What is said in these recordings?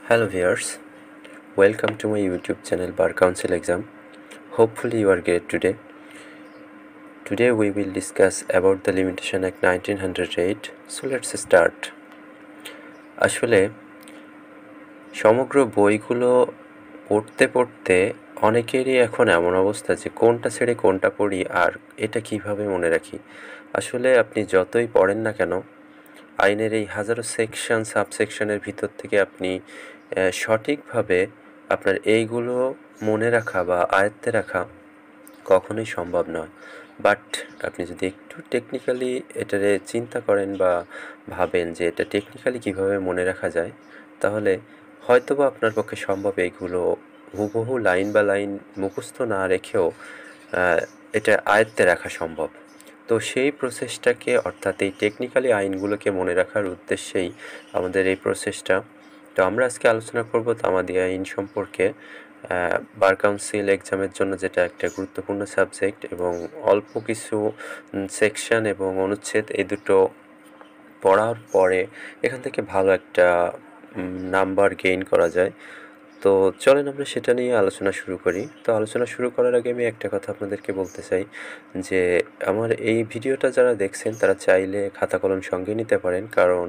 Hello viewers, welcome to my YouTube channel Bar Council Exam. Hopefully you are great today. Today we will discuss about the Limitation Act 1908. So let's start. আসলে সমগ্র বইগুলো পড়তে পড়তে অনেকেরই এখন এমন অবস্থা যে কোনটা ছেড়ে কোনটা পড়ি আর এটা কিভাবে মনে রাখি। আসলে আপনি যতই পড়েন না কেন আইনের এই হাজারো সেকশন সাবসেকশনের ভিতর থেকে আপনি সঠিকভাবে আপনার এইগুলো মনে রাখা বা আয়ত্তে রাখা কখনোই সম্ভব নয়। বাট আপনি যদি একটু টেকনিক্যালি এটারে চিন্তা করেন বা ভাবেন যে এটা টেকনিক্যালি কীভাবে মনে রাখা যায়, তাহলে হয়তোবা আপনার পক্ষে সম্ভব এইগুলো হুবহু লাইন বা লাইন মুখস্থ না রেখেও এটা আয়ত্তে রাখা সম্ভব। তো সেই প্রসেসটাকে অর্থাৎ এই টেকনিক্যালি আইনগুলোকে মনে রাখার উদ্দেশ্যেই আমাদের এই প্রসেসটা। তো আমরা আজকে আলোচনা করব তামাদি আইন সম্পর্কে। বার কাউন্সিল এক্সামের জন্য যেটা একটা গুরুত্বপূর্ণ সাবজেক্ট এবং অল্প কিছু সেকশন এবং অনুচ্ছেদ এই দুটো পড়ার পরে এখান থেকে ভালো একটা নাম্বার গেইন করা যায়। তো চলেন আমরা সেটা নিয়ে আলোচনা শুরু করি। তো আলোচনা শুরু করার আগে আমি একটা কথা আপনাদেরকে বলতে চাই যে আমার এই ভিডিওটা যারা দেখছেন তারা চাইলে খাতা কলম সঙ্গে নিতে পারেন, কারণ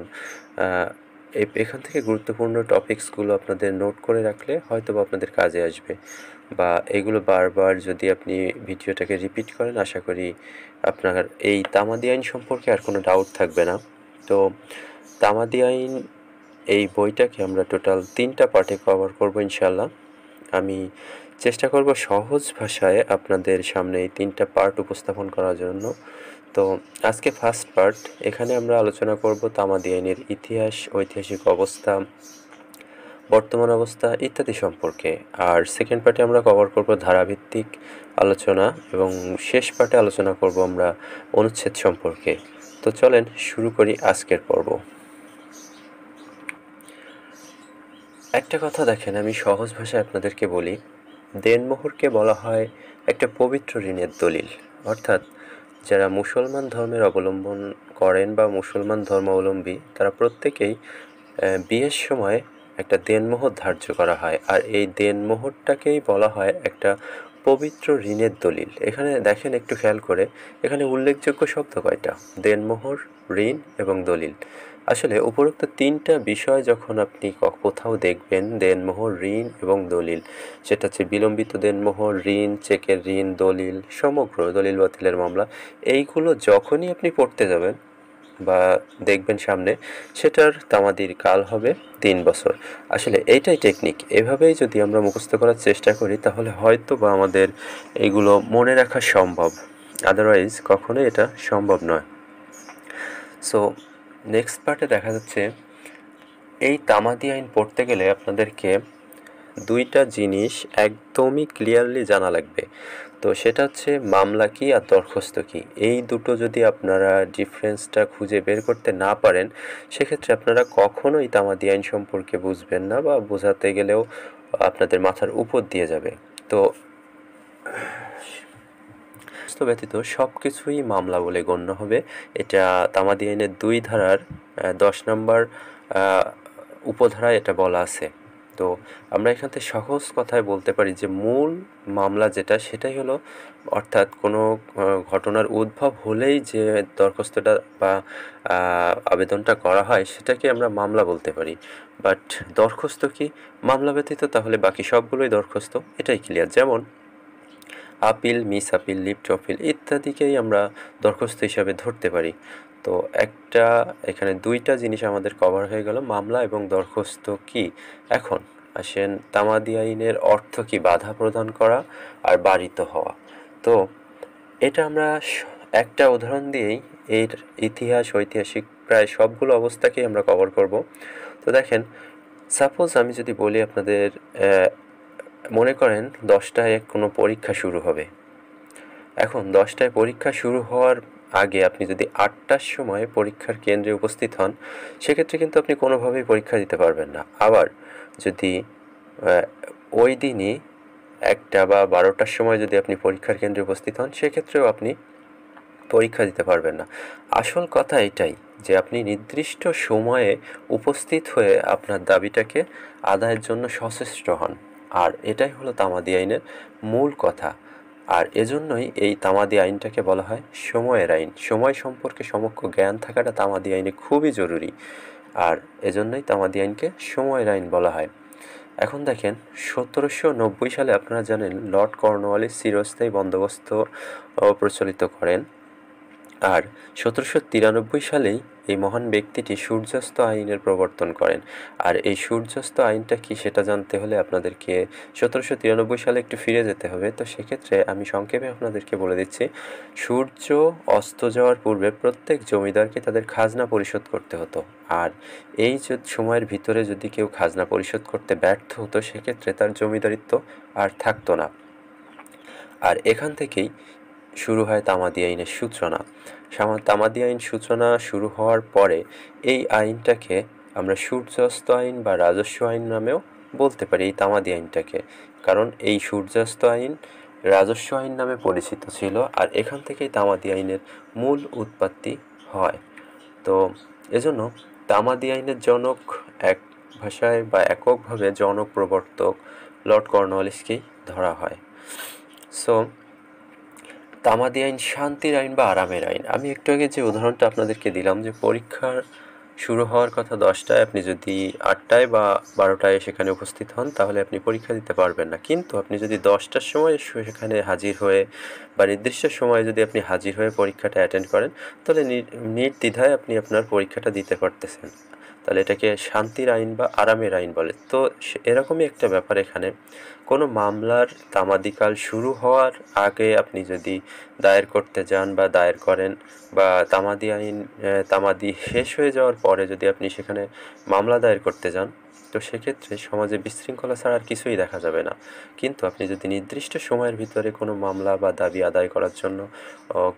এখান থেকে গুরুত্বপূর্ণ টপিকসগুলো আপনাদের নোট করে রাখলে হয়তো বা আপনাদের কাজে আসবে, বা এগুলো বারবার যদি আপনি ভিডিওটাকে রিপিট করেন আশা করি আপনার এই তামাদি আইন সম্পর্কে আর কোনো ডাউট থাকবে না। তো তামাদি আইন এই বইটাকে আমরা টোটাল 3টা পার্টে কভার করব ইনশাল্লাহ। আমি চেষ্টা করব সহজ ভাষায় আপনাদের সামনে এই 3টা পার্ট উপস্থাপন করার জন্য। তো আজকে ফার্স্ট পার্ট, এখানে আমরা আলোচনা করব তামাদি আইনের ইতিহাস, ঐতিহাসিক অবস্থা, বর্তমান অবস্থা ইত্যাদি সম্পর্কে। আর সেকেন্ড পার্টে আমরা কভার করব ধারাভিত্তিক আলোচনা এবং শেষ পার্টে আলোচনা করব আমরা অনুচ্ছেদ সম্পর্কে। তো চলেন শুরু করি আজকের পর্ব। একটা কথা দেখেন, আমি সহজ ভাষায় আপনাদেরকে বলি, দেনমোহরকে বলা হয় একটা পবিত্র ঋণের দলিল। অর্থাৎ যারা মুসলমান ধর্মের অবলম্বন করেন বা মুসলমান ধর্মাবলম্বী তারা প্রত্যেকেই বিয়ের সময় একটা দেনমোহর ধার্য করা হয়, আর এই দেনমোহরটাকেই বলা হয় একটা পবিত্র ঋণের দলিল। এখানে দেখেন একটু খেয়াল করে, এখানে উল্লেখযোগ্য শব্দ কয়টা? দেনমোহর, ঋণ এবং দলিল। আসলে উপরোক্ত 3টা বিষয় যখন আপনি কোথাও দেখবেন, দেনমোহর, ঋণ এবং দলিল, সেটা হচ্ছে বিলম্বিত দেনমোহর, ঋণ, চেকের ঋণ, দলিল, সমগ্র দলিল বাতিলের মামলা, এইগুলো যখনই আপনি পড়তে যাবেন বা দেখবেন সামনে, সেটার তামাদির কাল হবে 3 বছর। আসলে এইটাই টেকনিক। এভাবেই যদি আমরা মুখস্থ করার চেষ্টা করি তাহলে হয়তো বা আমাদের এইগুলো মনে রাখা সম্ভব, আদারওয়াইজ কখনোই এটা সম্ভব নয়। সো নেক্সট পার্টে দেখা যাচ্ছে এই তামাদি আইন পড়তে গেলে আপনাদেরকে 2টা জিনিস একদমই ক্লিয়ারলি জানা লাগবে। তো সেটা হচ্ছে মামলা কী আর দরখাস্ত কী। এই দুটো যদি আপনারা ডিফারেন্সটা খুঁজে বের করতে না পারেন, সেক্ষেত্রে আপনারা কখনোই তামাদি আইন সম্পর্কে বুঝবেন না বা বোঝাতে গেলেও আপনাদের মাথার উপর দিয়ে যাবে। তো ব্যতীত সব কিছুই মামলা বলে গণ্য হবে। এটা তামাদি আইনের 2 ধারার 10 নম্বর উপধারায় এটা বলা আছে। তো আমরা এখান থেকে সহজ কথায় বলতে পারি যে মূল মামলা যেটা, সেটাই হলো, অর্থাৎ কোনো ঘটনার উদ্ভব হলেই যে দরখাস্তটা বা আবেদনটা করা হয় সেটাকে আমরা মামলা বলতে পারি। বাট দরখাস্ত কি? মামলা ব্যতীত তাহলে বাকি সবগুলোই দরখাস্ত, এটাই ক্লিয়ার। যেমন appeal, miss appeal, leave to appeal ইত্যাদিকেই আমরা দরখাস্ত হিসাবে ধরতে পারি। তো এখানে 2টা জিনিস আমাদের কভার হয়ে গেল, মামলা এবং দরখাস্ত কি। এখন আসেন তামাদি আইনের অর্থ কি? বাধা প্রদান করা আর বারিত হওয়া। তো এটা আমরা একটা উদাহরণ দিয়েই এর ইতিহাস, ঐতিহাসিক প্রায় সবগুলো অবস্থাকেই আমরা কভার করব। তো দেখেন, সাপোজ আমি যদি বলি আপনাদের, মনে করেন 10টায় কোনো পরীক্ষা শুরু হবে। এখন 10টায় পরীক্ষা শুরু হওয়ার আগে আপনি যদি 8টার সময় পরীক্ষার কেন্দ্রে উপস্থিত হন, সেক্ষেত্রে কিন্তু আপনি কোনোভাবেই পরীক্ষা দিতে পারবেন না। আবার যদি ওই দিনই 1টা বা 12টার সময় যদি আপনি পরীক্ষার কেন্দ্রে উপস্থিত হন, সেক্ষেত্রেও আপনি পরীক্ষা দিতে পারবেন না। আসল কথা এটাই যে আপনি নির্দিষ্ট সময়ে উপস্থিত হয়ে আপনার দাবিটাকে আদায়ের জন্য সচেষ্ট হন, আর এটাই হলো তামাদি আইনের মূল কথা। আর এজন্যই এই তামাদি আইনটাকে বলা হয় সময়ের আইন। সময় সম্পর্কে সমগ্র জ্ঞান থাকাটা তামাদি আইনে খুবই জরুরি, আর এজন্যই তামাদি আইনকে সময়ের আইন বলা হয়। এখন দেখেন, 1790 সালে আপনারা জানেন লর্ড কর্নওয়ালিস চিরস্থায়ী বন্দোবস্ত প্রচলিত করেন, আর 1793 সালেই এই মহান ব্যক্তিটি সূর্যাস্ত আইনের প্রবর্তন করেন। আর এই সূর্যাস্ত আইনটা কি সেটা জানতে হলে আপনাদেরকে 1793 সালে একটু ফিরে যেতে হবে। তো সেক্ষেত্রে আমি সংক্ষেপে আপনাদেরকে বলে দিচ্ছি, সূর্য অস্ত যাওয়ার পূর্বে প্রত্যেক জমিদারকে তাদের খাজনা পরিশোধ করতে হতো, আর এই সময়ের ভিতরে যদি কেউ খাজনা পরিশোধ করতে ব্যর্থ হতো সেক্ষেত্রে তার জমিদারিত্ব আর থাকতো না। আর এখান থেকেই শুরু হয় তামাদি আইনের সূচনা। তামাদি আইন সূচনা শুরু হওয়ার পরে এই আইনটাকে আমরা সূর্যাস্ত আইন বা রাজস্ব আইন নামেও বলতে পারি এই তামাদি আইনটাকে, কারণ এই সূর্যাস্ত আইন রাজস্ব আইন নামে পরিচিত ছিল, আর এখান থেকেই তামাদি আইনের মূল উৎপত্তি হয়। তো এজন্য তামাদি আইনের জনক এক ভাষায় বা এককভাবে জনক প্রবর্তক লর্ড কর্নওয়ালিসকেই ধরা হয়। সো তামাদি আইন শান্তির আইন বা আরামের আইন। আমি একটু আগে যে উদাহরণটা আপনাদেরকে দিলাম যে পরীক্ষার শুরু হওয়ার কথা 10টায়, আপনি যদি 8টায় বা 12টায় সেখানে উপস্থিত হন তাহলে আপনি পরীক্ষা দিতে পারবেন না। কিন্তু আপনি যদি 10টার সময় সেখানে হাজির হয়ে বা নির্দিষ্ট সময়ে যদি আপনি হাজির হয়ে পরীক্ষাটা অ্যাটেন্ড করেন তাহলে নির্দ্বিধায় আপনি আপনার পরীক্ষাটা দিতে পারতেছেন। তাহলে এটাকে শান্তির আইন বা আরামের আইন বলে। তো এরকমই একটা ব্যাপার এখানে, কোনো মামলার তামাদিকাল শুরু হওয়ার আগে আপনি যদি দায়ের করতে যান বা দায়ের করেন, বা তামাদি শেষ হয়ে যাওয়ার পরে যদি আপনি সেখানে মামলা দায়ের করতে যান, তো সেক্ষেত্রে সমাজে বিশৃঙ্খলা ছাড়া আর কিছুই দেখা যাবে না। কিন্তু আপনি যদি নির্দিষ্ট সময়ের ভিতরে কোনো মামলা বা দাবি আদায় করার জন্য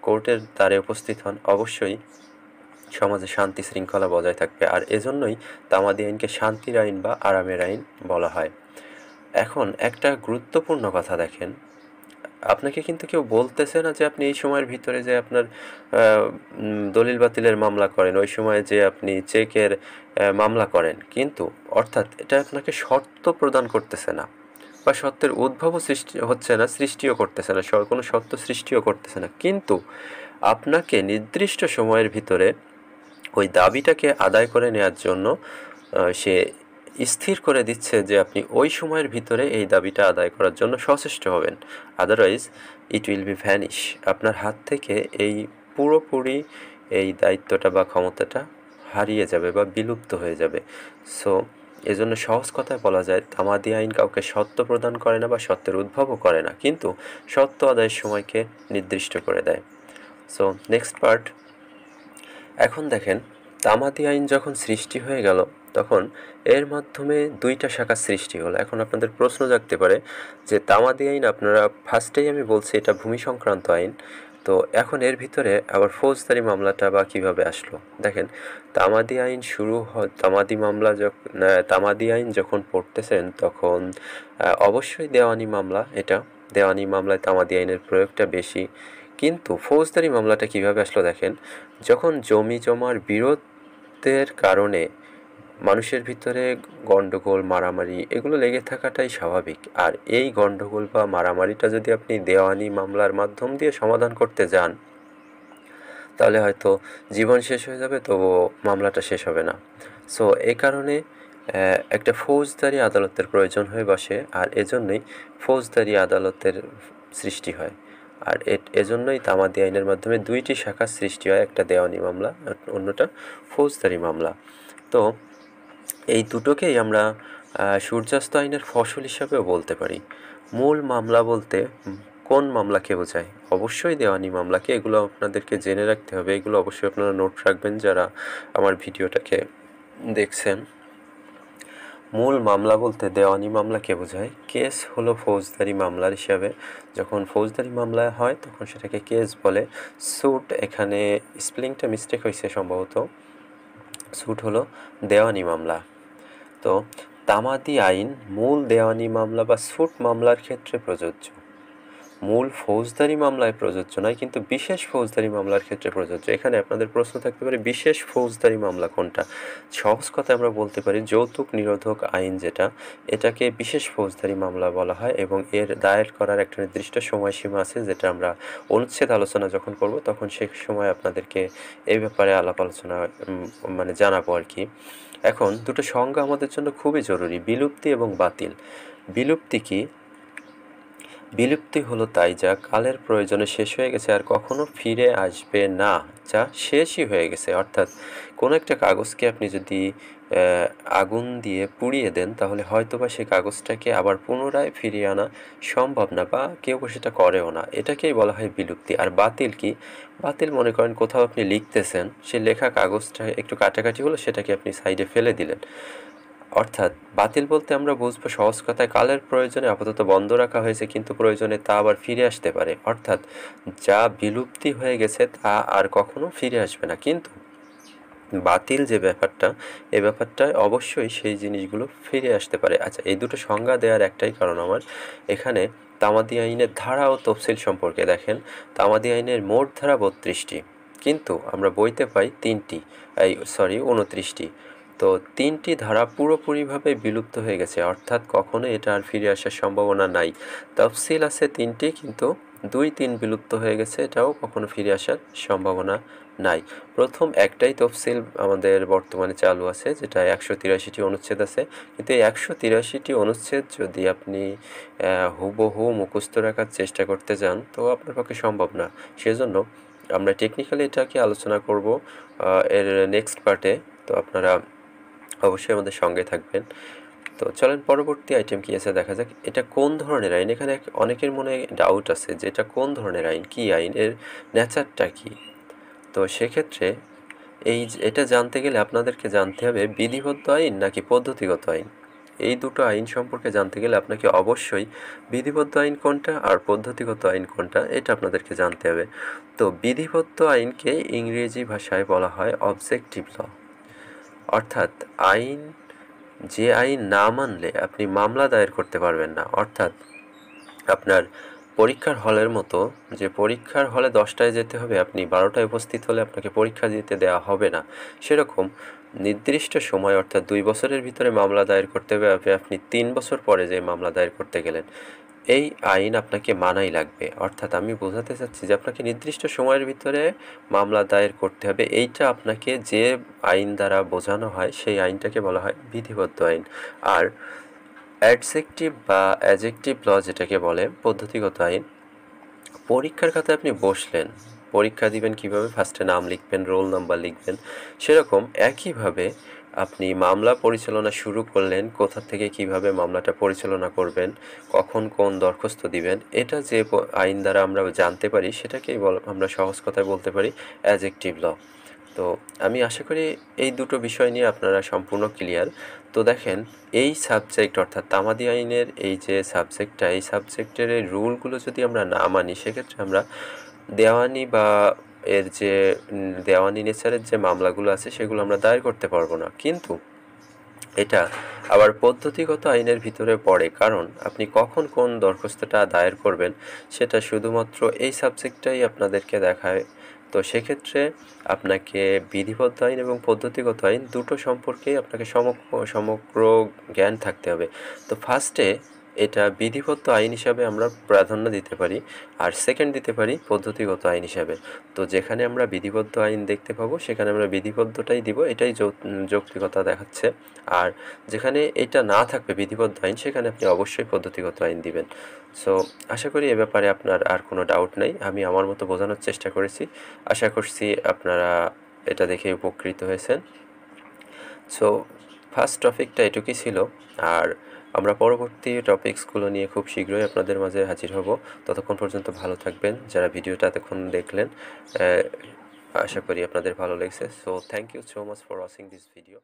কোর্টের দ্বারে উপস্থিত হন, অবশ্যই সমাজে শান্তি শৃঙ্খলা বজায় থাকবে। আর এজন্যই তামাদি আইনকে শান্তির আইন বা আরামের আইন বলা হয়। এখন একটা গুরুত্বপূর্ণ কথা দেখেন, আপনাকে কিন্তু কেউ বলতেছে না যে আপনি এই সময়ের ভিতরে যে আপনার দলিল বাতিলের মামলা করেন, ওই সময় যে আপনি চেকের মামলা করেন, কিন্তু অর্থাৎ এটা আপনাকে শর্ত প্রদান করতেছে না বা শর্তের উদ্ভবও সৃষ্টি হচ্ছে না, সৃষ্টিও করতেছে না, কোনো শর্ত সৃষ্টিও করতেছে না, কিন্তু আপনাকে নির্দিষ্ট সময়ের ভিতরে ওই দাবিটাকে আদায় করে নেওয়ার জন্য সে স্থির করে দিচ্ছে যে আপনি ওই সময়ের ভিতরে এই দাবিটা আদায় করার জন্য সচেষ্ট হবেন, otherwise it will be vanish. আপনার হাত থেকে এই পুরোপুরি এই দায়িত্বটা বা ক্ষমতাটা হারিয়ে যাবে বা বিলুপ্ত হয়ে যাবে। সো এজন্য সহজ কথায় বলা যায় তামাদি আইন কাউকে সত্ত্ব প্রদান করে না বা সত্যের উদ্ভবও করে না, কিন্তু সত্ত্ব আদায়ের সময়কে নির্দিষ্ট করে দেয়। So next part. এখন দেখেন, তামাদি আইন যখন সৃষ্টি হয়ে গেল তখন এর মাধ্যমে দুইটা শাখা সৃষ্টি হলো। এখন আপনাদের প্রশ্ন জাগতে পারে যে তামাদি আইন, আপনারা ফার্স্টেই আমি বলছি এটা ভূমি সংক্রান্ত আইন, তো এখন এর ভিতরে আবার ফৌজদারি মামলাটা বা কীভাবে আসলো। দেখেন, তামাদি আইন তামাদি আইন যখন পড়তেছেন তখন অবশ্যই দেওয়ানি মামলা, এটা দেওয়ানি মামলায় তামাদি আইনের প্রয়োগটা বেশি। কিন্তু ফৌজদারি মামলাটা কিভাবে আসলো দেখেন, যখন জমি জমার বিরোধের কারণে মানুষের ভিতরে গণ্ডগোল মারামারি এগুলো লেগে থাকাটাই স্বাভাবিক, আর এই গণ্ডগোল বা মারামারিটা যদি আপনি দেওয়ানি মামলার মাধ্যম দিয়ে সমাধান করতে যান তাহলে হয়তো জীবন শেষ হয়ে যাবে, তবুও মামলাটা শেষ হবে না। সো এই কারণে একটা ফৌজদারি আদালতের প্রয়োজন হয়ে বসে, আর এজন্যই ফৌজদারি আদালতের সৃষ্টি হয়। আর এজন্যই তামাদি আইনের মাধ্যমে দুইটি শাখার সৃষ্টি হয়, একটা দেওয়ানি মামলা আর অন্যটা ফৌজদারি মামলা। তো এই দুটোকেই আমরা সূর্যাস্ত আইনের ফসল হিসাবেও বলতে পারি। মূল মামলা বলতে কোন মামলাকে বোঝায়? অবশ্যই দেওয়ানি মামলাকে। এগুলো আপনাদেরকে জেনে রাখতে হবে, এগুলো অবশ্যই আপনারা নোট রাখবেন যারা আমার ভিডিওটাকে দেখছেন। মূল মামলা বলতে দেওয়ানি মামলাকে বোঝায়। কেস হলো ফৌজদারি মামলার হিসাবে, যখন ফৌজদারি মামলা হয় তখন সেটাকে কেস বলে। স্যুট, এখানে স্পেলিংটা মিস্টেক হয়েছে সম্ভবত, স্যুট হলো দেওয়ানি মামলা। তো তামাদি আইন মূল দেওয়ানি মামলা বা স্যুট মামলার ক্ষেত্রে প্রযোজ্য। মূল ফৌজদারি মামলায় প্রযোজ্য নয়, কিন্তু বিশেষ ফৌজদারি মামলার ক্ষেত্রে প্রযোজ্য। এখানে আপনাদের প্রশ্ন থাকতে পারে বিশেষ ফৌজদারি মামলা কোনটা। সহজ কথায় আমরা বলতে পারি যৌতুক নিরোধক আইন যেটা, এটাকে বিশেষ ফৌজদারি মামলা বলা হয় এবং এর দায়ের করার একটা নির্দিষ্ট সময়সীমা আছে, যেটা আমরা অনুচ্ছেদ আলোচনা যখন করব তখন সেই সময় আপনাদেরকে এই ব্যাপারে আলাপ আলোচনা মানে জানাবো আর কি। এখন দুটো সংজ্ঞা আমাদের জন্য খুবই জরুরি, বিলুপ্তি এবং বাতিল। বিলুপ্তি কি? বিলুপ্তি হলো তাই যা কালের প্রয়োজনে শেষ হয়ে গেছে আর কখনো ফিরে আসবে না, যা শেষই হয়ে গেছে। অর্থাৎ কোনো একটা কাগজকে আপনি যদি আগুন দিয়ে পুড়িয়ে দেন, তাহলে হয়তোবা সেই কাগজটাকে আবার পুনরায় ফিরিয়ে আনা সম্ভব না, বা কেউ সেটা করেও না। এটাকেই বলা হয় বিলুপ্তি। আর বাতিল কি? বাতিল মনে করেন কোথাও আপনি লিখতেছেন, সেই লেখা কাগজটা একটু কাটাকাটি হলো, সেটাকে আপনি সাইডে ফেলে দিলেন। অর্থাৎ বাতিল বলতে আমরা বুঝবো সহজ কথায় কালের প্রয়োজনে আপাতত বন্ধ রাখা হয়েছে, কিন্তু প্রয়োজনে তা আবার ফিরে আসতে পারে। অর্থাৎ যা বিলুপ্তি হয়ে গেছে তা আর কখনো ফিরে আসবে না। কিন্তু বাতিল যে ব্যাপারটা, এই ব্যাপারটায় অবশ্যই সেই জিনিসগুলো ফিরে আসতে পারে। আচ্ছা, এই দুটো সংজ্ঞা দেওয়ার একটাই কারণ আমার, এখানে তামাদি আইনের ধারা ও তফসিল সম্পর্কে দেখেন। তামাদি আইনের মোট ধারা 32টি, কিন্তু আমরা বইতে পাই 29টি। তো 3টি ধারা পুরোপুরিভাবে বিলুপ্ত হয়ে গেছে, অর্থাৎ কখনো এটা আর ফিরে আসার সম্ভাবনা নাই। তফসিল আছে 3টি, কিন্তু 2-3 বিলুপ্ত হয়ে গেছে, এটাও কখনো ফিরে আসার সম্ভাবনা নাই। প্রথম একটাই তফসিল আমাদের বর্তমানে চালু আছে, যেটা 183টি অনুচ্ছেদ আছে, কিন্তু এই 183টি অনুচ্ছেদ যদি আপনি হুবহু মুখস্থ রাখার চেষ্টা করতে যান, তো আপনার পক্ষে সম্ভব না। সেজন্য আমরা টেকনিক্যালি এটাকে আলোচনা করব এর নেক্সট পার্টে। তো আপনারা অবশ্যই আমাদের সঙ্গে থাকবেন। তো চলেন পরবর্তী আইটেম কী আছে দেখা যাক। এটা কোন ধরনের আইন? এখানে অনেকের মনে ডাউট আছে যে এটা কোন ধরনের আইন, কী আইন, এর নেচারটা কী। তো সেক্ষেত্রে এটা জানতে গেলে আপনাদেরকে জানতে হবে বিধিবদ্ধ আইন নাকি পদ্ধতিগত আইন। এই দুটো আইন সম্পর্কে জানতে গেলে আপনাকে অবশ্যই বিধিবদ্ধ আইন কোনটা আর পদ্ধতিগত আইন কোনটা, এটা আপনাদেরকে জানতে হবে। তো বিধিবদ্ধ আইনকে ইংরেজি ভাষায় বলা হয় অবজেক্টিভ ল। অর্থাৎ যে আইন না মানলে আপনি মামলা দায়ের করতে পারবেন না। অর্থাৎ আপনার পরীক্ষার হলের মতো, যে পরীক্ষার হলে 10টায় যেতে হবে, আপনি 12টায় উপস্থিত হলে আপনাকে পরীক্ষা দিতে দেওয়া হবে না। সেরকম নির্দিষ্ট সময় অর্থাৎ 2 বছরের ভিতরে মামলা দায়ের করতে হবে, আপনি 3 বছর পরে যে মামলা দায়ের করতে গেলেন, এই আইন আপনাকে মানাই লাগবে। অর্থাৎ আমি বোঝাতে চাচ্ছি যে আপনাকে নির্দিষ্ট সময়ের ভিতরে মামলা দায়ের করতে হবে। এইটা আপনাকে যে আইন দ্বারা বোঝানো হয় সেই আইনটাকে বলা হয় বিধিবদ্ধ আইন। আর অ্যাডজেক্টিভ বা অ্যাডজেক্টিভ ল যেটাকে বলে পদ্ধতিগত আইন, পরীক্ষার খাতায় আপনি বসলেন, পরীক্ষা দিবেন কিভাবে, ফার্স্টে নাম লিখবেন, রোল নাম্বার লিখবেন, সেরকম একইভাবে আপনি মামলা পরিচালনা শুরু করলেন, কোথা থেকে কিভাবে মামলাটা পরিচালনা করবেন, কখন কোন দরখাস্ত দিবেন, এটা যে আইন দ্বারা আমরা জানতে পারি সেটাকেই আমরা সহজ কথায় বলতে পারি অ্যাডজেক্টিভ ল। তো আমি আশা করি এই দুটো বিষয় নিয়ে আপনারা সম্পূর্ণ ক্লিয়ার। তো দেখেন, এই সাবজেক্ট অর্থাৎ তামাদি আইনের এই যে সাবজেক্টটা, এই সাবজেক্টের এই রুলগুলো যদি আমরা না মানি, সেক্ষেত্রে আমরা দেওয়ানি বা এর যে দেওয়ানি নেচারের যে মামলাগুলো আছে সেগুলো আমরা দায়ের করতে পারবো না। কিন্তু এটা আবার পদ্ধতিগত আইনের ভিতরে পড়ে, কারণ আপনি কখন কোন দরখাস্তটা দায়ের করবেন সেটা শুধুমাত্র এই সাবজেক্টটাই আপনাদেরকে দেখায়। তো সেক্ষেত্রে আপনাকে বিধিবদ্ধ আইন এবং পদ্ধতিগত আইন দুটো সম্পর্কেই আপনাকে সমগ্র জ্ঞান থাকতে হবে। তো ফার্স্টে এটা বিধিবদ্ধ আইন হিসাবে আমরা প্রাধান্য দিতে পারি, আর সেকেন্ড দিতে পারি পদ্ধতিগত আইন হিসাবে। তো যেখানে আমরা বিধিবদ্ধ আইন দেখতে পাবো সেখানে আমরা বিধিবদ্ধটাই দিব, এটাই যৌক্তিকতা দেখাচ্ছে। আর যেখানে এটা না থাকবে বিধিবদ্ধ আইন, সেখানে আপনি অবশ্যই পদ্ধতিগত আইন দিবেন। সো আশা করি এ ব্যাপারে আপনার আর কোনো ডাউট নেই। আমি আমার মতো বোঝানোর চেষ্টা করেছি, আশা করছি আপনারা এটা দেখে উপকৃত হয়েছেন। সো ফার্স্ট টপিকটা এটুকুই ছিল, আর আমরা পরবর্তী টপিকসগুলো নিয়ে খুব শীঘ্রই আপনাদের মাঝে হাজির হব। ততক্ষণ পর্যন্ত ভালো থাকবেন। যারা ভিডিওটা এতক্ষণ দেখলেন, আশা করি আপনাদের ভালো লেগেছে। So thank you so much for watching this video.